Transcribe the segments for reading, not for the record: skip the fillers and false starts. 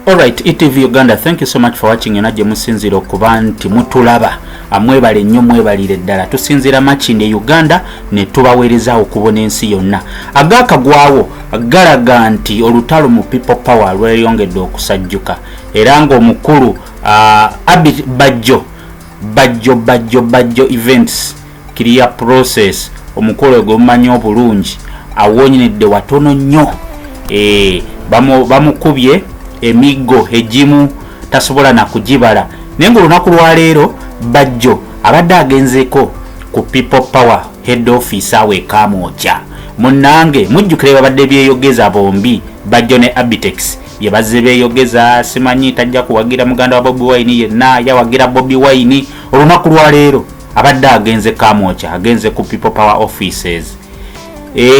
Alright, ETV Uganda, thank you so much for watching. Enaje musinzira okuba nti mutulaba amwebale nnyo mwebalire ddala tusinzira makinde Uganda ne tubaweereza okubona ensi yonna. Agakagwawo galaga nti olutalo mu people power lweyongedde okusajjuka era ng'omukulu Bajjo events clear process omukulu ogumanyi obulungi awonyedde watono nnyo bamukubye emigo ejimu tasobola na kujibala nengo lunaku lwa leero Bajjo abadde agenzeko ku people power head office awe Kamoocha munnange mujjukire babadde byeyogeza bombi Bajjo ne Abitex yebaze beyogeza simanyi tajja kuwagira muganda wa Bobi Wine yenna yawagira Bobi Wine olunaku lwa leero abadde agenze Kamoocha agenze ku people power offices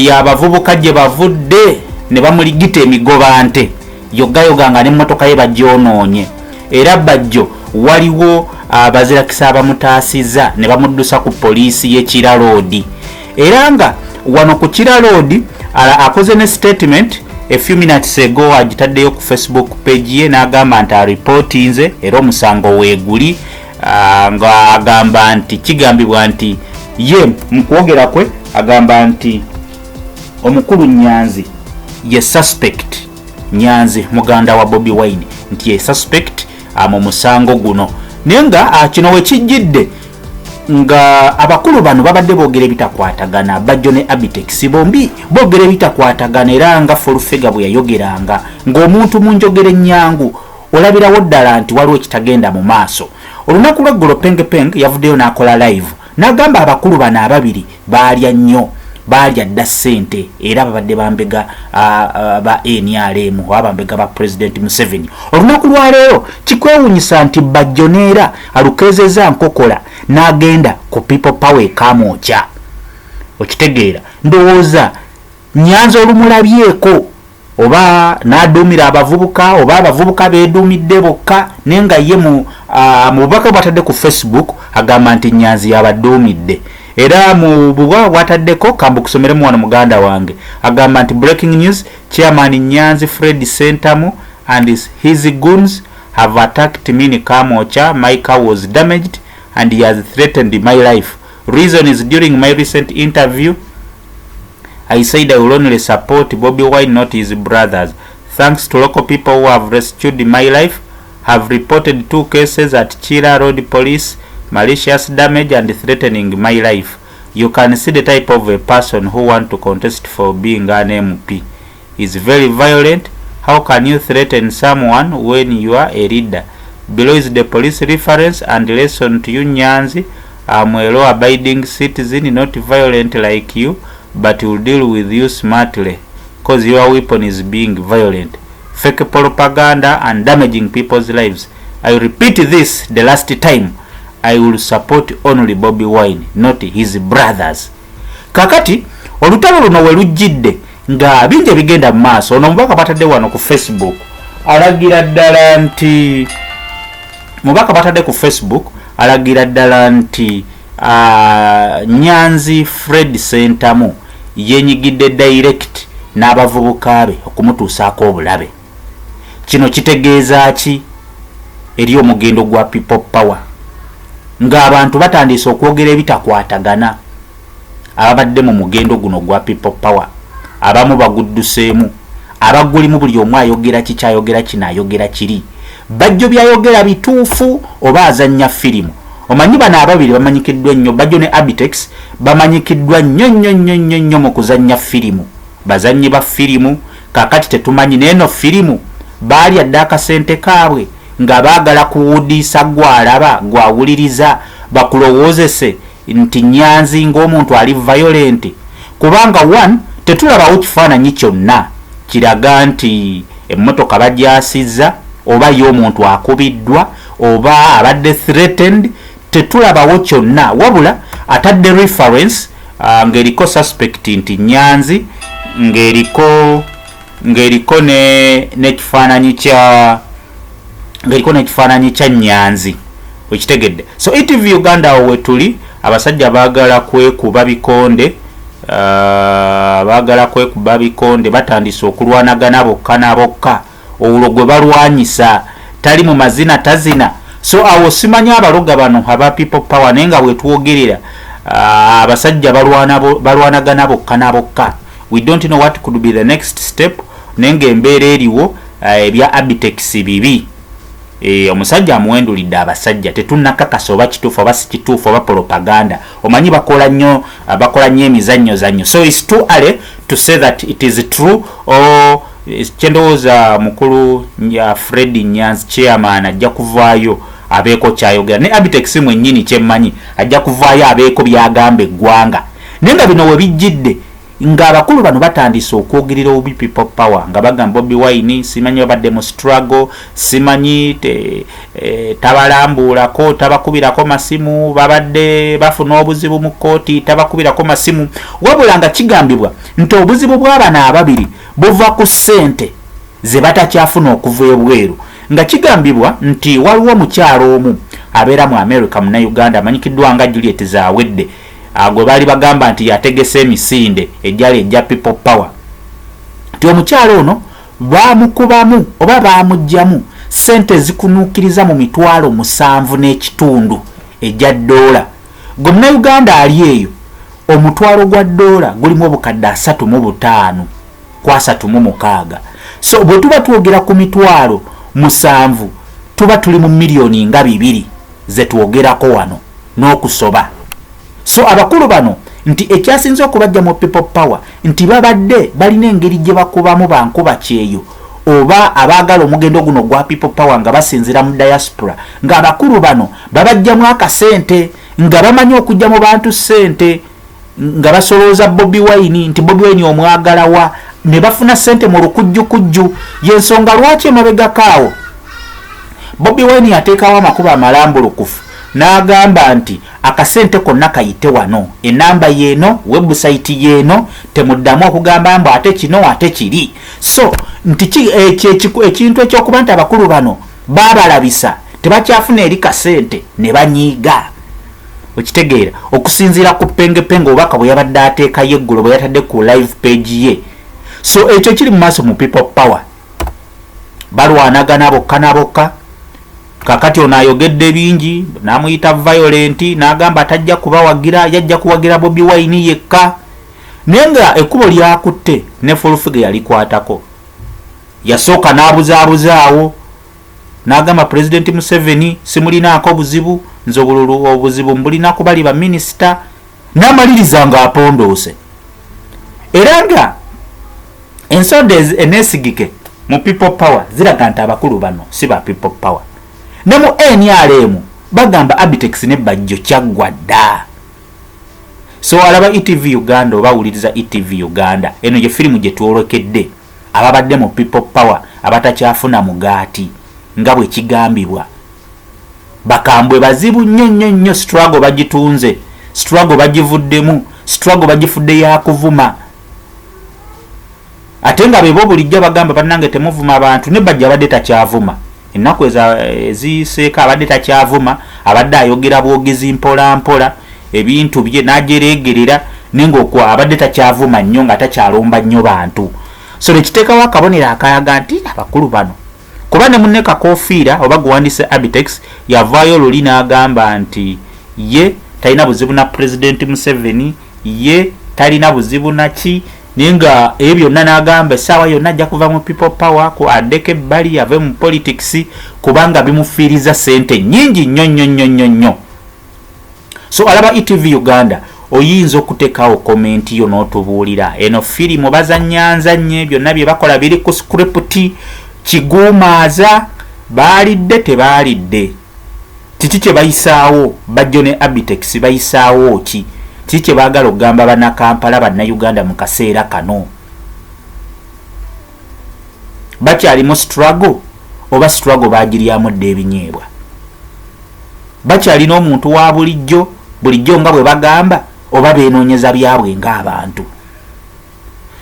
yabavubuka gye bavudde ne bamuligita emigobante yogayoganga n'emmotoka ye bagyonoonye era Bajjo waliwo abazirakisa abamutaasiza ne bamuddusa ku poliisi y'Ekira Road era nga wano ku Kira Road akoze ne statement a few minutes ago agitaddeyo ku Facebook page ye n'agamba nti aripotinze era omusango weeguli nga agamba nti kigambibwa nti ye mukwogera kwe agamba nti omukulu Nyanzi ye suspect Nyanzi muganda wa Bobi Wine nti ye suspect mu musango guno nenga kino we kijjidde nga abakulu bano babadde boogera bitakwatagana Bajjo ne Abitex bombi boogera bitakwatagana era nga FULLFIGURE bwe yayogeranga ng'omuntu mu njogere nnyangu olabirawo ddala nti waliwo ekitagenda mu maaso olunaku lw'eggulo Peng yavuddeyo n'akola live n'agamba abakulu bano ababiri baalya nnyo baalya dda ssente era babadde bambega ba NRM abambega ba President Museveni olunaku lwa leero kikwewunyisa nti Bajjo neera alukezeza nkokola n'agenda ku people power Kamoocha okitegeera ndowooza Nyanzi olumulabyeko oba n'aduumira abavubuka oba abavubuka beeduumidde bokka nenga ye mu bubaka bwatadde ku Facebook agamba nti Nyanzi yabaduumidde era mu bubaka bwataddeko kambu kusomeremu wano muganda wange agamba nti breaking news chairman Nyanzi Fred Sentamu and his goons have attacked me in Kamoocha. My car was damaged and he has threatened my life. Reason is during my recent interview I said I will only support Bobi Wine, not his brothers. Thanks to local people who have rescued my life, have reported 2 cases at Kira Road Police, malicious damage and threatening my life. You can see the type of a person who want to contest for being an MP. Is very violent. How can you threaten someone when you are a leader? Below is the police reference and lesson to you Nyanzi. I'm a law-abiding citizen, not violent like you, but will deal with you smartly, cause your weapon is being violent, fake propaganda and damaging people's lives. I repeat this the last time. I will support only Bobi Wine, not his brothers. Kakati olutalo luno we lujjidde nga binje bigenda mu maaso ono mubaka batadde wano ku Facebook alagira ddala nti mubaka batadde ku Facebook alagira ddala nti Nyanzi Fred Sentamu yenyigidde direct n'abavubuka be okumutuusaako obulabe. Kino kitegeeza ki eri omugendo gwa people power nga abantu batandise okwogera ebitakwatagana ababadde mu mugendo guno gwa people power abamu bagudduseemu abagulimu buli omu ayogera kikyayogera kinaayogera kiri Bajjo byayogera bituufu oba azannya firimu omanyi bano ababiri bamanyikiddwa nnyo Bajjo ne Abitex bamanyikiddwa nnyo mu kuzannya firimu bazannyi ba firimu kakati tetumanyi n'eno firimu baali adde akasente kaabwe nga baagala kuwudiisa gwalaba gwawuliriza bakulowoozese nti Nyanzi ng'omuntu ali violent kubanga one tetulabawo kifaananyi kyonna kiraga nti emmotoka bagyasizza oba ye omuntu akubiddwa oba abadde threatened tetulabawo kyonna wabula atadde reference ng'eriko suspect nti Nyanzi ng'eriko n'ekifaananyi kya Nyanzi wekitegedde. So ETV Uganda we tuli abasajja baagala kwekuba bikonde batandise okulwanagana bokka na bokka owulo gwe balwanyisa tali mu mazina tazina. So awo simanya abaloga bano aba people power nenga bwetwogerera abasajja balwanagana bokka nabokka. We don't know what could be the next step nenge embeera eriwo ebya Abitex bibi. Omusajja amuwendulidde abasajja tetunnakakasa oba kituufu oba si kituufu oba propaganda. Omanyi bakola nnyo emizannyo. So it's too early to say that it is true or kyendowooza mukulu ya Fred Nyanzi chairman ajja kuvaayo abeeko kyayogera ne Abitex mwennyini kyemmanyi ajja kuvaayo abeeko byagamba eggwanga. Naye nga bino we bijjidde nga abakulu bano batandise okwogerera obi people power nga bagamba bobiwine simanyi babadde mu struggle simanyi tabalambulako tabakubirako masimu babadde bafuna obuzibu mu kooti tabakubirako masimu wabula nga kigambibwa nti obuzibu bw'abana ababiri buva ku ssente ze batakyafuna okuva ebweru nga kigambibwa nti waliwo mukyalo omu abeera mu America mu Uganda amanyikiddwa nga Juliet Zawedde agwe bali bagamba nti yategese emisinde ejjali ejja people power. Ti omukyalo ono bamukubamu oba bamugjamu ssente zikunuukiriza mu mitwalo 7.5 ejja $. Gwe Munnayuganda ali eyo omutwalo gwa $, gulimu obukadde 35 ku 36. So bwe tuba twogera ku mitwalo 7 tuba tuli mu miliyoni nga 2 ze twogerako wano n'okusoba. So abakulu bano nti ekyasinze okubajja mu people power nti babadde balina engeri gye bakubamu bankuba kyeyo oba abaagala omugendo guno gwa people power nga basinzira mu diaspora nga abakulu bano babajjamu akasente nga bamanyi okujja mu bantu sente nga basolooza bobiwine nti bobiwine omwagalawa ne bafuna sente mu lukujjukujju y'ensonga lwaki emabegakaawo bobiwine yateekawo amakubo amalambulukufu n'agamba nti akasente konna kayite wano enamba yeeno website yeeno temuddamu okugamba mbu ate kino ate kiri. So nti ekintu ekyokuba nti abakulu bano babalabisa tebakyafuna eri kasente ne banyiiga okitegeera okusinziira ku pengepenge obubaka bwe yabadde ateekayo eggulo bwe yatadde ku live page ye. So ekyo kiri mu maaso mu people power balwanagana bokka na bokka. Kakati ono ayogedde bingi namuyita violent n'agamba atajja kubawagira yajja kuwagira bobiwine yekka nenga ekkubo lyakutte ne FULLFIGURE yalikwatako yasooka n'abuzaabuzaawo n'agamba President Museveni simulinaako buzibu nze obuzibu mbulina kubali ba minisita n'amaliriza nga apondoose era nga ensonda eneesigike mu people power ziraga nti abakulu bano si ba people power. Ne mu NRM bagamba Abitex ne Bajjo kyaggwa dda. So alaba ETV Uganda oba awuliriza ETV Uganda eno ye firimu gye twolokedde ababadde mu people power abatakyafuna mugaati nga bwe kigambibwa bakambwe bazibu nnyo struggle bagitunze struggle bagivuddemu struggle bagifudde ya kuvuma ate nga bebo bulijjo bagamba bannange temuvuma abantu ne Bajjo abadde takyavuma ennaku eziseeka abadde takyavuma abadde ayogera bwogezi mpola ebintu bye n'ajereegerera nenga okwa abadde takyavuma nnyo nga takyalomba nnyo bantu. So nekiteekawo akabonero akayaga nti abakulu bano kuba ne munne kakofiira oba guwandise Abitex yavaayo luli n'agamba nti ye talina buzibu na President Museveni ye talina buzibu naki nenga ebyo byonna n'agamba essaawa yonna ajja kuva mu people power ku addeke ebbali ave mu politics kubanga bimufiiriza sente nnyingi nnyo. So alaba ETV Uganda oyinza okuteekawo komenti yo n'otubuulira eno firimu bazannyanzanye byonna bye bakola biri ku script kiguumaaza baalidde tebaalidde kiki kye bayisaawo Bajjo ne Abitex bayisaawo ki kiki kye baagala okugamba bannakampala bannayuganda mu kaseera kano bakyali mu struggle oba struggle baagiryamu dde ebinyeebwa bakyalina omuntu wa bulijjo nga bwe bagamba oba beenoonyeza byabwe ng'abantu.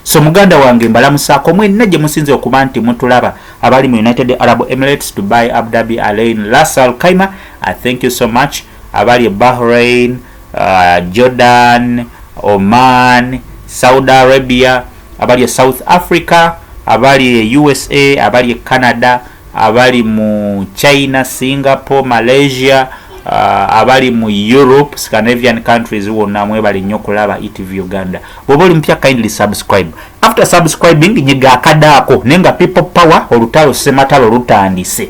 So muganda wange mbalamusaako mwenna gye musinze okuba nti mutulaba abali mu United Arab Emirates, Dubai, Abu Dhabi, Alain, Ras Al Khaimah, I thank you so much. Abali Bahrain, Jordan, Oman, Saudi Arabia, abali South Africa, abali USA, abali Canada, abali mu China, Singapore, Malaysia, abali mu Europe, Scandinavian countries wonna mwebali nnyo kulaba ETV Uganda. Bwoba oli mpya kindly subscribe. After subscribing nyiga akadaako nenga people power olutalo sematalo lutandise.